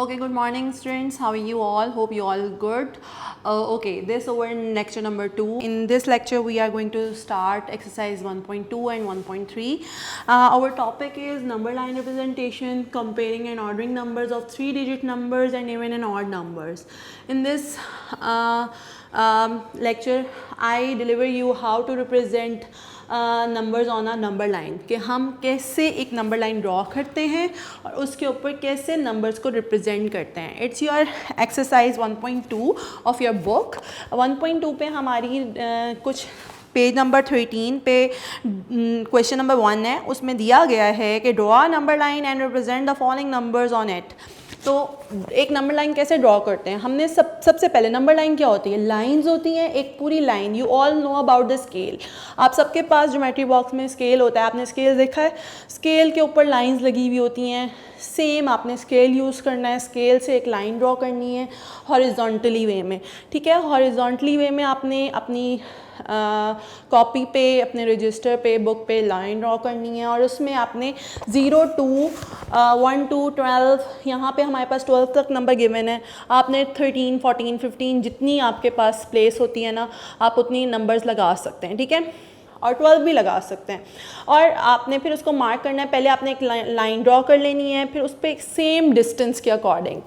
Okay, good morning students. How are you all? Hope you all good. Okay, this over lecture number 2. In this lecture we are going to start exercise 1.2 and 1.3. Our topic is number line representation, comparing and ordering numbers of 3-digit numbers and even and odd numbers. In this lecture I deliver you how to represent numbers on a number line कि हम कैसे एक number line draw करते हैं और उसके ऊपर कैसे नंबर्स को रिप्रेजेंट करते हैं. It's your exercise 1.2 of your book. 1.2 पे हमारी कुछ पेज नंबर 13 पे क्वेश्चन नंबर 1 है. उसमें दिया गया है कि draw number line and represent the following numbers on it. तो एक नंबर लाइन कैसे ड्रॉ करते हैं. हमने सबसे पहले नंबर लाइन क्या होती है, लाइंस होती हैं, एक पूरी line. You all know about the scale. आप सबके पास ज्योमेट्री बॉक्स में स्केल होता है, आपने स्केल देखा है. स्केल के ऊपर लाइंस लगी हुई होती हैं. सेम आपने स्केल यूज़ करना है, स्केल से एक लाइन ड्रॉ करनी है हॉरिजॉन्टली वे में. ठीक है, हॉरिजॉन्टली वे में आपने अपनी कॉपी पे, अपने रजिस्टर पे, बुक पे लाइन ड्रॉ करनी है और उसमें आपने 0 to 1 to 12, यहाँ पे हमारे पास 12 तक नंबर गिवन है. आपने 13, 14, 15 जितनी आपके पास प्लेस होती है ना, आप उतनी नंबर्स लगा सकते हैं. ठीक है, और 12 भी लगा सकते हैं. और आपने फिर उसको मार्क करना है. पहले आपने एक लाइन ड्रॉ कर लेनी है, फिर उस पर एक सेम डिस्टेंस के अकॉर्डिंग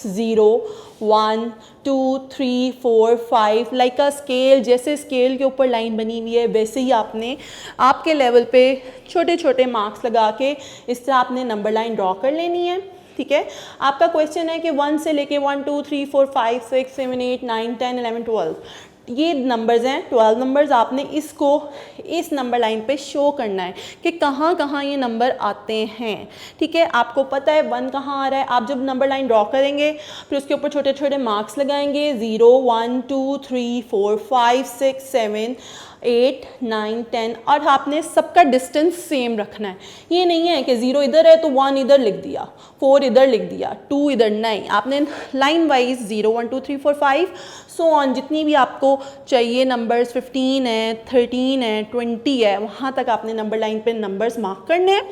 0, 1, 2, 3, 4, 5 लाइक अ स्केल. जैसे स्केल के ऊपर लाइन बनी हुई है वैसे ही आपने आपके लेवल पे छोटे छोटे मार्क्स लगा के इस तरह आपने नंबर लाइन ड्रॉ कर लेनी है. ठीक है, आपका क्वेश्चन है कि 1 से लेके 1, 2, 3, 4, 5, 6, 7, 8, 9, 10, 11, 12 ये नंबर्स हैं. 12 नंबर्स आपने इसको इस नंबर लाइन पे शो करना है कि कहाँ कहाँ ये नंबर आते हैं. ठीक है, आपको पता है 1 कहाँ आ रहा है. आप जब नंबर लाइन ड्रॉ करेंगे फिर उसके ऊपर छोटे छोटे मार्क्स लगाएंगे. 0, 1, 2, 3, 4, 5, 6, 7, 8, 9, 10 और आपने सबका डिस्टेंस सेम रखना है. ये नहीं है कि 0 इधर है तो 1 इधर लिख दिया, 4 इधर लिख दिया, 2 इधर. नहीं, आपने लाइन वाइज 0, 1, 2, 3, 4, 5 सो ऑन जितनी भी आपको चाहिए नंबर्स 15 है, 13 है, 20 है, वहाँ तक आपने नंबर लाइन पे नंबर्स मार्क करने हैं.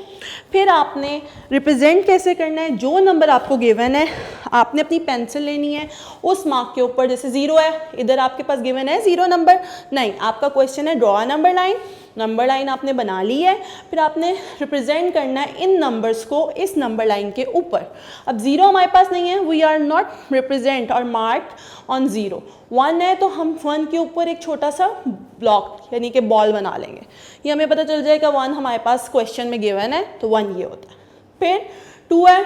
फिर आपने रिप्रेजेंट कैसे करना है, जो नंबर आपको गिवन है आपने अपनी पेंसिल लेनी है, उस मार्क के ऊपर जैसे 0 है, इधर आपके पास गिवन है 0 नंबर. नहीं, आपका क्वेश्चन है draw number line. Number line आपने बना ली है, फिर आपने रिप्रेजेंट करना है इन नंबर्स को इस नंबर लाइन के ऊपर. अब 0 हमारे पास नहीं है, वी आर नॉट रिप्रेजेंट और मार्क ऑन 0. 1 है तो हम 1 के ऊपर एक छोटा सा ब्लॉक यानी कि बॉल बना लेंगे. ये हमें पता चल जाएगा 1 हमारे पास क्वेश्चन में गिवन है तो 1 ये होता है. फिर 2 है,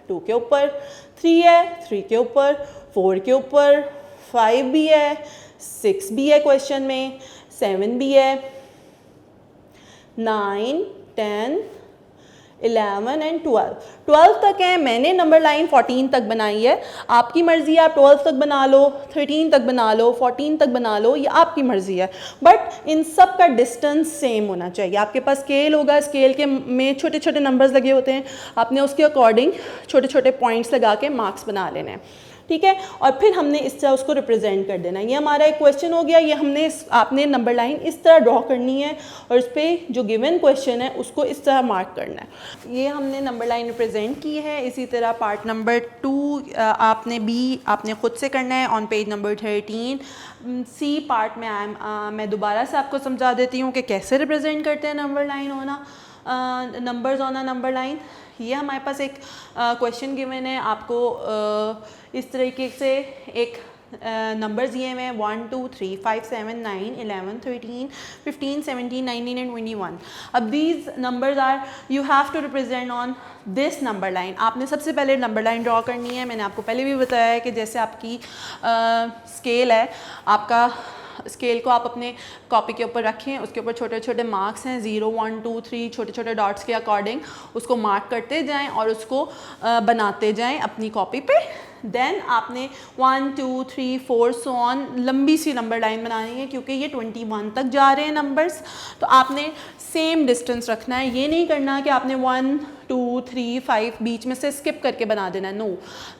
2 के ऊपर. 3 है, 3 के ऊपर. 4 के ऊपर. 5 भी है, 6 भी है क्वेश्चन में, 7 भी है, 9, 10, 11 एंड 12 तक है. मैंने नंबर लाइन 14 तक बनाई है. आपकी मर्ज़ी है, आप 12 तक बना लो, 13 तक बना लो, 14 तक बना लो, ये आपकी मर्ज़ी है. बट इन सब का डिस्टेंस सेम होना चाहिए. आपके पास स्केल होगा, स्केल के में छोटे छोटे नंबर्स लगे होते हैं, आपने उसके अकॉर्डिंग छोटे छोटे पॉइंट्स लगा के मार्क्स बना लेने हैं. ठीक है, और फिर हमने इस तरह उसको रिप्रेजेंट कर देना है. ये हमारा एक क्वेश्चन हो गया. ये हमने आपने नंबर लाइन इस तरह ड्रॉ करनी है और इस पर जो गिवन क्वेश्चन है उसको इस तरह मार्क करना है. ये हमने नंबर लाइन रिप्रेजेंट की है. इसी तरह पार्ट नंबर 2 आपने खुद से करना है on page number 13. C part में मैं दोबारा से आपको समझा देती हूँ कि कैसे रिप्रेजेंट करते हैं नंबर लाइन होना numbers on a number line. ये हमारे पास एक क्वेश्चन गिवन है. आपको इस तरीके से एक नंबर्स दिए हुए हैं 1, 2, 3, 5, 7, 9, 11, 13, 15, 17, 19 एंड 21. अब these numbers are you have to represent on this number line. आपने सबसे पहले नंबर लाइन ड्रॉ करनी है. मैंने आपको पहले भी बताया है कि जैसे आपकी स्केल है, आपका स्केल को आप अपने कॉपी के ऊपर रखें, उसके ऊपर छोटे छोटे मार्क्स हैं 0, 1, 2, 3 छोटे छोटे डॉट्स के अकॉर्डिंग उसको मार्क करते जाएं और उसको बनाते जाएं अपनी कॉपी पे. देन आपने 1, 2, 3, 4 सो ऑन लंबी सी नंबर लाइन बनानी है क्योंकि ये 21 तक जा रहे हैं नंबर्स. तो आपने सेम डिस्टेंस रखना है. ये नहीं करना कि आपने 1, 2, 3, 5 बीच में से स्किप करके बना देना. No,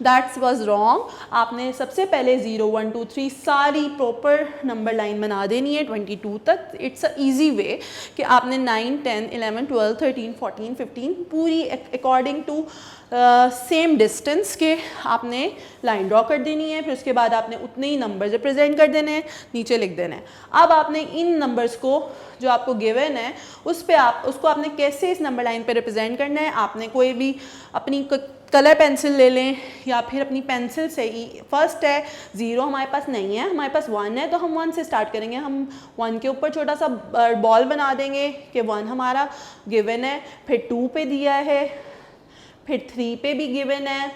that's was wrong. आपने सबसे पहले 0, 1, 2, 3 सारी प्रॉपर नंबर लाइन बना देनी है 22 तक. इट्स अ ईजी वे कि आपने 9, 10, 11, 12, 13, 14, 15 पूरी अकॉर्डिंग टू सेम डिस्टेंस के आपने लाइन ड्रॉ कर देनी है, फिर उसके बाद आपने उतने ही नंबर रिप्रेजेंट कर देने हैं, नीचे लिख देना है। अब आपने इन नंबर्स को जो आपको गिवन है उस पे उसको आपने कैसे इस नंबर लाइन पे रिप्रेजेंट करना है, आपने कोई भी अपनी कलर पेंसिल ले लें या फिर अपनी पेंसिल से ही। फर्स्ट है 0 हमारे पास नहीं है, हमारे पास 1 है, तो हम 1 से स्टार्ट करेंगे। हम 1 के ऊपर छोटा सा बॉल बना देंगे कि 1 हमारा गिवन है, फिर 2 पे दिया है, फिर 3 पे भी गिवन है,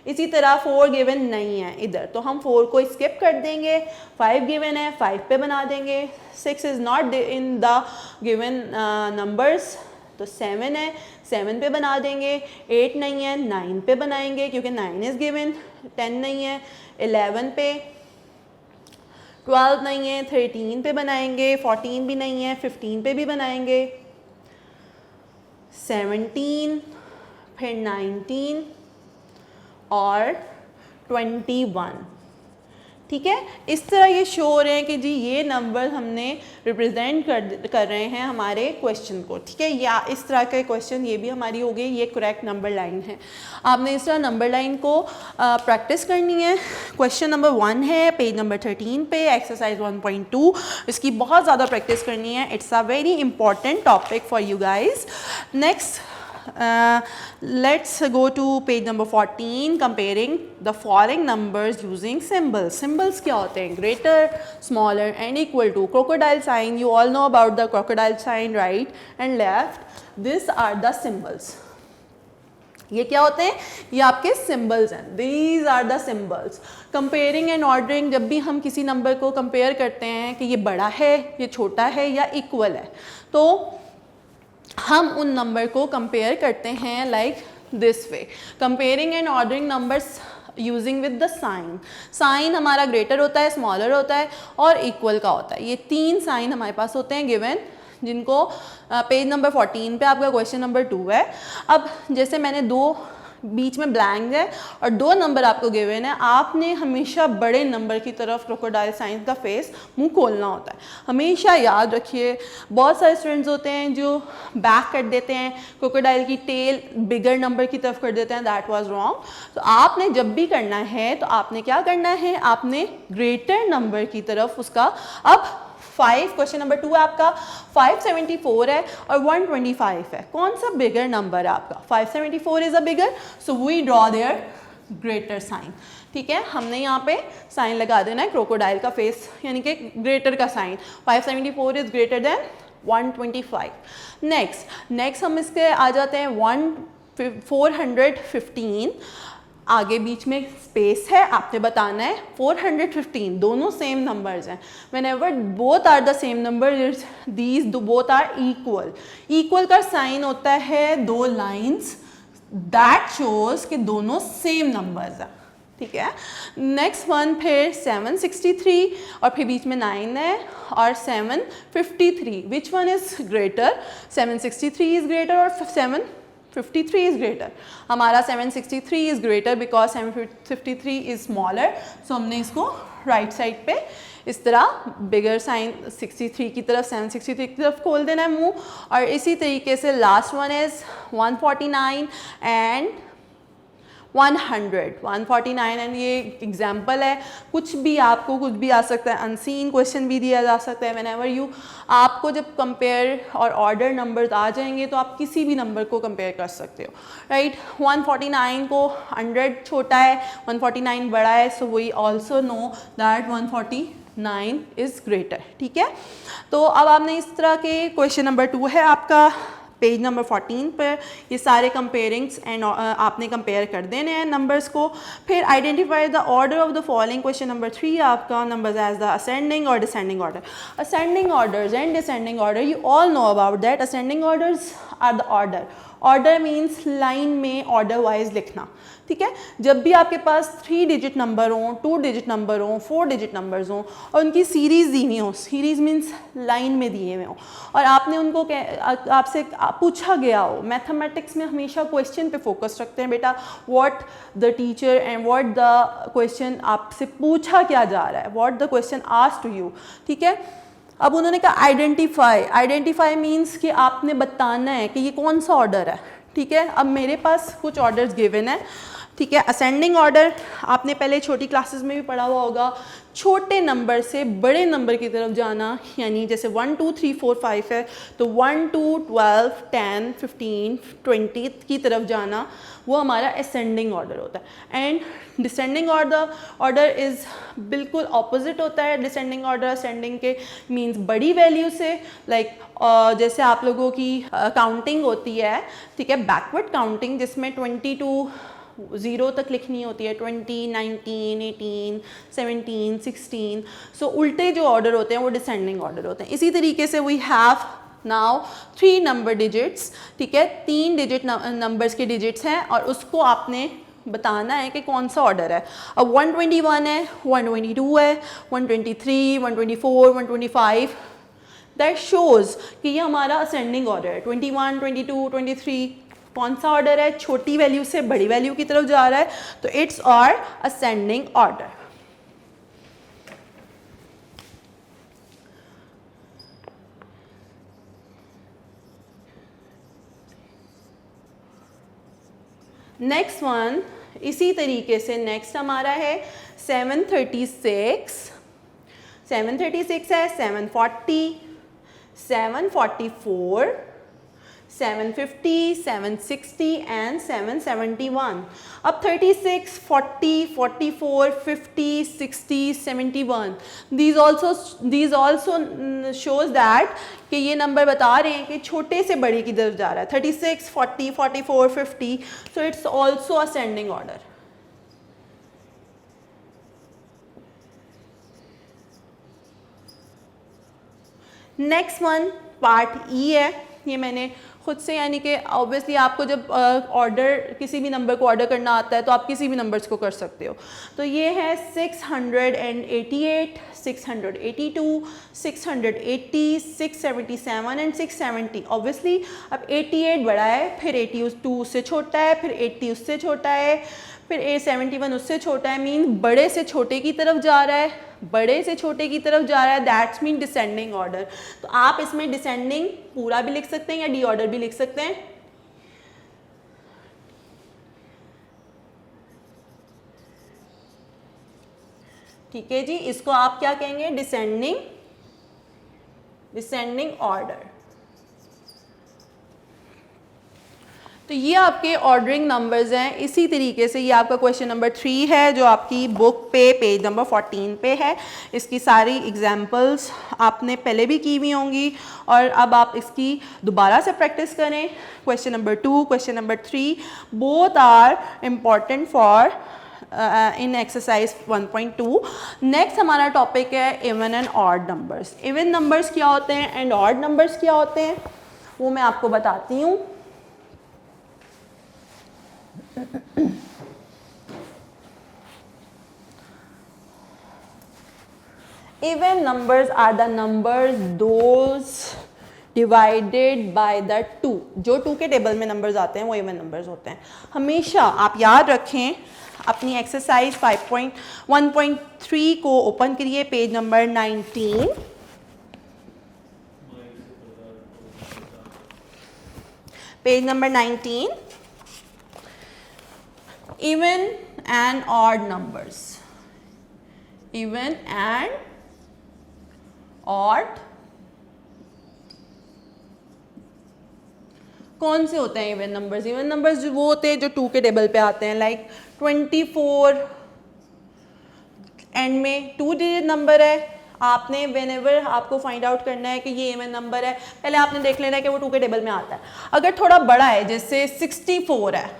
इसी तरह 4 गिवन नहीं है इधर, तो हम 4 को स्किप कर देंगे। 5 गिवन है, 5 पे बना देंगे। 6 is not in the given numbers, तो 7 है, 7 पे बना देंगे। 8 नहीं है, 9 पे बनाएंगे क्योंकि 9 इज़ गिवन। 10 नहीं है, 11 पे। 12 नहीं है, 13 पे बनाएंगे। 14 भी नहीं है, 15 पे भी बनाएंगे। 17, फिर 19 और 21। ठीक है, इस तरह ये शो हो रहे हैं कि जी ये नंबर हमने रिप्रेजेंट कर रहे हैं हमारे क्वेश्चन को। ठीक है, या इस तरह के क्वेश्चन ये भी हमारी हो गई, ये करेक्ट नंबर लाइन है। आपने इस तरह नंबर लाइन को प्रैक्टिस करनी है। क्वेश्चन नंबर 1 है पेज नंबर 13 पे, एक्सरसाइज 1.2। इसकी बहुत ज़्यादा प्रैक्टिस करनी है। It's a very important topic for you guys. Next let's go to page number 14, comparing the following numbers using symbols. Symbols क्या होते हैं? Greater, smaller and equal to. Crocodile sign, you all know about the crocodile sign, right and left. These are the symbols. ये क्या होते हैं? ये आपके symbols हैं. These are the symbols. Comparing and ordering, जब भी हम किसी नंबर को compare करते हैं कि ये बड़ा है, ये छोटा है या equal है, तो हम उन नंबर को कंपेयर करते हैं like this way. Comparing and ordering numbers using with the sign. Sign हमारा ग्रेटर होता है, स्मॉलर होता है और इक्वल का होता है। ये 3 साइन हमारे पास होते हैं गिवन, जिनको पेज नंबर 14 पे आपका क्वेश्चन नंबर 2 है। अब जैसे मैंने 2 बीच में ब्लैंक है और 2 नंबर आपको गिवन है, आपने हमेशा बड़े नंबर की तरफ क्रोकोडाइल साइन का फेस मुंह खोलना होता है। हमेशा याद रखिए, बहुत सारे स्टूडेंट्स होते हैं जो बैक कर देते हैं, क्रोकोडाइल की टेल बिगर नंबर की तरफ कर देते हैं, दैट वाज रॉन्ग। तो आपने जब भी करना है तो आपने क्या करना है, आपने ग्रेटर नंबर की तरफ उसका। अब 5 क्वेश्चन नंबर 2 आपका 574 है और 125 है, कौन सा बिगर नंबर है आपका? 574 is a bigger, so we draw there greater sign. ठीक है, हमने यहाँ पे साइन लगा देना है क्रोकोडाइल का फेस, यानी कि ग्रेटर का sign. 574 is greater than 125। Next हम इसके आ जाते हैं 415। आगे बीच में स्पेस है, आपने बताना है 415, दोनों सेम नंबर्स हैं। Whenever both are the same number, these both are equal. Equal का साइन होता है 2 लाइंस, दैट शोज कि दोनों सेम नंबर्स हैं। ठीक है, नेक्स्ट वन फिर 763 और फिर बीच में 9 है और 753। Which one is greater? 763 is greater और 753 is greater. हमारा 763 is greater because 753 is smaller. So हमने इसको राइट साइड पे इस तरह बिगर साइन 63 की तरफ 763 की तरफ खोल देना है मुंह। और इसी तरीके से last one is 149 and 149 and ये एग्जाम्पल है। कुछ भी आपको कुछ भी आ सकता है, अनसीन क्वेश्चन भी दिया जा सकता है। व्हेनेवर यू, आपको जब कंपेयर और ऑर्डर नंबर्स आ जाएंगे तो आप किसी भी नंबर को कंपेयर कर सकते हो, राइट। 149 को 100 छोटा है, 149 बड़ा है, so we also know that 149 is greater. ठीक है, तो अब आपने इस तरह के क्वेश्चन नंबर 2 है आपका पेज नंबर 14 पर, ये सारे कंपेयरिंग्स एंड आपने कंपेयर कर देने हैं नंबर्स को। फिर identify the order of the following. Question number 3 आपका नंबर्स एज द असेंडिंग और descending order. Ascending orders and descending order, you all know about that. Ascending orders are the order. Order means line में order wise लिखना। ठीक है, जब भी आपके पास 3 digit number हों, 2 डिजिट नंबर हों, 4 डिजिट नंबर्स हों और उनकी सीरीज़ दी हुई हो, सीरीज़ मीन्स लाइन में दिए हुए हों, और आपने उनको आपसे पूछा गया हो। मैथमेटिक्स में हमेशा क्वेश्चन पे फोकस रखते हैं बेटा, what the teacher and what the question आपसे पूछा क्या जा रहा है, what the question asked to you. ठीक है, अब उन्होंने कहा आइडेंटिफाई। आइडेंटिफाई मीन्स कि आपने बताना है कि ये कौन सा ऑर्डर है। ठीक है, अब मेरे पास कुछ ऑर्डर्स गिवन है, ठीक है। असेंडिंग ऑर्डर आपने पहले छोटी क्लासेस में भी पढ़ा हुआ होगा, छोटे नंबर से बड़े नंबर की तरफ जाना, यानी जैसे 1 2 3 4 5 है तो 1 2 12 10 15 20 की तरफ जाना, वो हमारा असेंडिंग ऑर्डर होता है। एंड डिसेंडिंग ऑर्डर इज़ बिल्कुल ऑपोजिट होता है डिसेंडिंग ऑर्डर असेंडिंग के, मींस बड़ी वैल्यू से, लाइक जैसे आप लोगों की काउंटिंग होती है, ठीक है, बैकवर्ड काउंटिंग, जिसमें 22 0 तक लिखनी होती है, 20 19 18 17 16, सो उल्टे जो ऑर्डर होते हैं वो डिसेंडिंग ऑर्डर होते हैं। इसी तरीके से we have now 3 number digits, ठीक है, 3 डिजिट नंबर्स के डिजिट्स हैं और उसको आपने बताना है कि कौन सा ऑर्डर है। अब 121 है, 122 है, 123 124 125, दैट शोज़ कि ये हमारा असेंडिंग ऑर्डर है। 21 22 23 कौन सा ऑर्डर है, छोटी वैल्यू से बड़ी वैल्यू की तरफ जा रहा है, तो इट्स और असेंडिंग ऑर्डर। नेक्स्ट वन इसी तरीके से नेक्स्ट हमारा है 736 है, 740 744 750 760 एंड 771। अब 36 40 44 50 60 71 these also shows that कि ये नंबर बता रहे हैं कि छोटे से बड़े की तरफ जा रहा है। 36 40 44 50, so it's also ascending order। Next one part E है, ये मैंने खुद से, यानी कि ऑब्वियसली आपको जब ऑर्डर किसी भी नंबर को ऑर्डर करना आता है तो आप किसी भी नंबर्स को कर सकते हो। तो ये है 688 682 680 677 एंड 670। ऑब्वियसली अब 88 बड़ा है, फिर 82 उससे छोटा है, फिर 80 उससे छोटा है, फिर 71 उससे छोटा है, मीन बड़े से छोटे की तरफ जा रहा है, बड़े से छोटे की तरफ जा रहा है, दैट्स मीन डिसेंडिंग ऑर्डर। तो आप इसमें डिसेंडिंग पूरा भी लिख सकते हैं या डी ऑर्डर भी लिख सकते हैं। ठीक है जी, इसको आप क्या कहेंगे, डिसेंडिंग ऑर्डर। तो ये आपके ऑर्डरिंग नंबर्स हैं। इसी तरीके से ये आपका क्वेश्चन नंबर 3 है जो आपकी बुक पे पेज नंबर 14 पे है। इसकी सारी एग्जांपल्स आपने पहले भी की हुई होंगी और अब आप इसकी दोबारा से प्रैक्टिस करें। Question number 2, question number 3 both are important for in exercise 1.2। Next हमारा टॉपिक है even and odd numbers. Even numbers क्या होते हैं एंड ऑड नंबर्स क्या होते हैं वो मैं आपको बताती हूँ। Even numbers are the numbers those divided by the 2। जो 2 के टेबल में नंबर्स आते हैं वो इवन नंबर्स होते हैं। हमेशा आप याद रखें, अपनी एक्सरसाइज 5.1.3 को ओपन करिए, page number 19। Page number 19, even and odd numbers, even and odd कौन से होते हैं इवन नंबर्स? इवन नंबर्स वो होते हैं जो 2 के टेबल पे आते हैं, लाइक 24 एंड में 2 डिजिट नंबर है। आपने व्हेनेवर आपको फाइंड आउट करना है कि ये इवन नंबर है, पहले आपने देख लेना है कि वो 2 के टेबल में आता है। अगर थोड़ा बड़ा है, जैसे 64 है,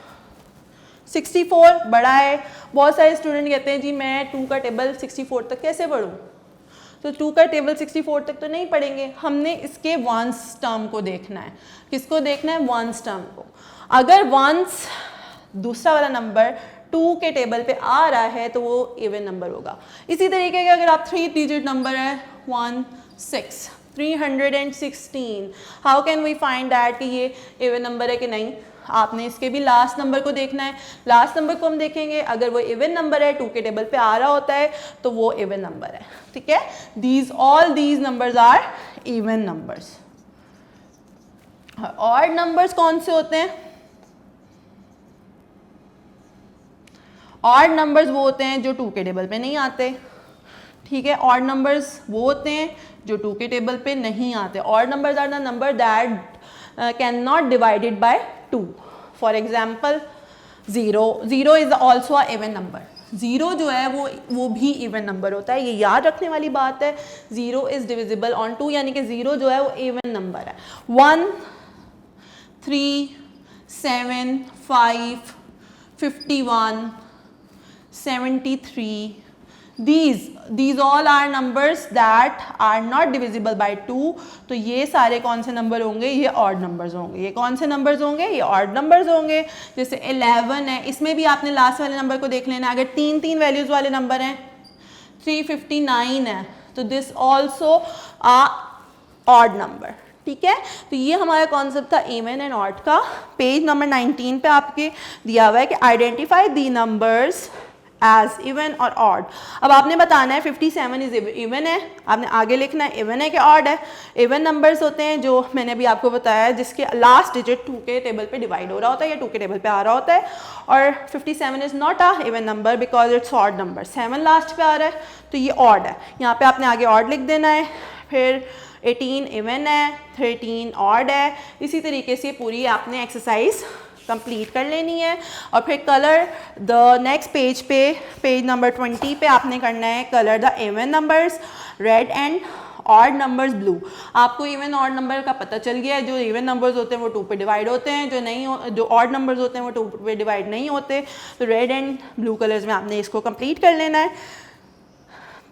64 बड़ा है, बहुत सारे स्टूडेंट कहते हैं जी मैं 2 का टेबल 64 तक कैसे पढ़ूँ? तो 2 का टेबल 64 तक तो नहीं पढ़ेंगे, हमने इसके वंस टर्म को देखना है। किसको देखना है? वंस टर्म को। अगर वंस दूसरा वाला नंबर 2 के टेबल पे आ रहा है तो वो इवन नंबर होगा। इसी तरीके के अगर आप 3 डिजिट नंबर है 16 316, how can we find that कि ये इवन नंबर है कि नहीं? आपने इसके भी लास्ट नंबर को देखना है। लास्ट नंबर को हम देखेंगे, अगर वो इवन नंबर है 2 के टेबल पे आ रहा होता है तो वो इवन नंबर है। ठीक है, all these numbers are even numbers. Odd numbers कौन से होते हैं? ऑड नंबर्स वो होते हैं जो 2 के टेबल पे नहीं आते, ठीक है। ऑड नंबर्स वो होते हैं जो 2 के टेबल पे नहीं आते। Odd numbers are the number that can not divided by 2। For example 0 is also a even number. 0 जो है वो भी इवन नंबर होता है, ये याद रखने वाली बात है। 0 इज डिविजिबल ऑन 2, यानी कि 0 जो है वो इवन नंबर है। 1, 3, 7, 5, 51, 73, these all are numbers that are not divisible by 2। तो ये सारे कौन से नंबर होंगे, ये ऑड नंबर्स होंगे। ये कौन से नंबर्स होंगे, ये ऑड नंबर्स होंगे। जैसे 11 है, इसमें भी आपने लास्ट वाले नंबर को देख लेना। अगर 3 वैल्यूज वाले नंबर हैं, 359 है, तो this also a odd number, ठीक है। तो ये हमारा कॉन्सेप्ट था इवन एंड ऑड का। पेज नंबर 19 पे आपके दिया हुआ है कि identify the numbers as even और ऑड। अब आपने बताना है 57 इज इवन है, आपने आगे लिखना है इवन है कि ऑड है। इवन नंबर्स होते हैं जो मैंने अभी आपको बताया है, जिसके लास्ट डिजिट 2 के टेबल पे डिवाइड हो रहा होता है या 2 के टेबल पे आ रहा होता है। और 57 is not a even number because it's odd number, 7 last पे आ रहा है तो ये ऑड है। यहाँ पे आपने आगे ऑड लिख देना है। फिर 18 इवन है, 13 ऑड है। इसी तरीके से पूरी आपने एक्सरसाइज कंप्लीट कर लेनी है। और फिर कलर द नेक्स्ट पेज पे, पेज नंबर 20 पे आपने करना है colour the even numbers red and odd numbers blue. आपको इवन ऑड नंबर का पता चल गया है। जो इवन नंबर्स होते हैं वो 2 पे डिवाइड होते हैं, जो ऑड नंबर्स होते हैं वो 2 पे डिवाइड नहीं होते। तो रेड एंड ब्लू कलर्स में आपने इसको कंप्लीट कर लेना है।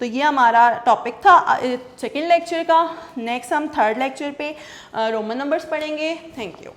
तो ये हमारा टॉपिक था सेकेंड लेक्चर का। नेक्स्ट हम थर्ड लेक्चर पे रोमन नंबर्स पढ़ेंगे। Thank you.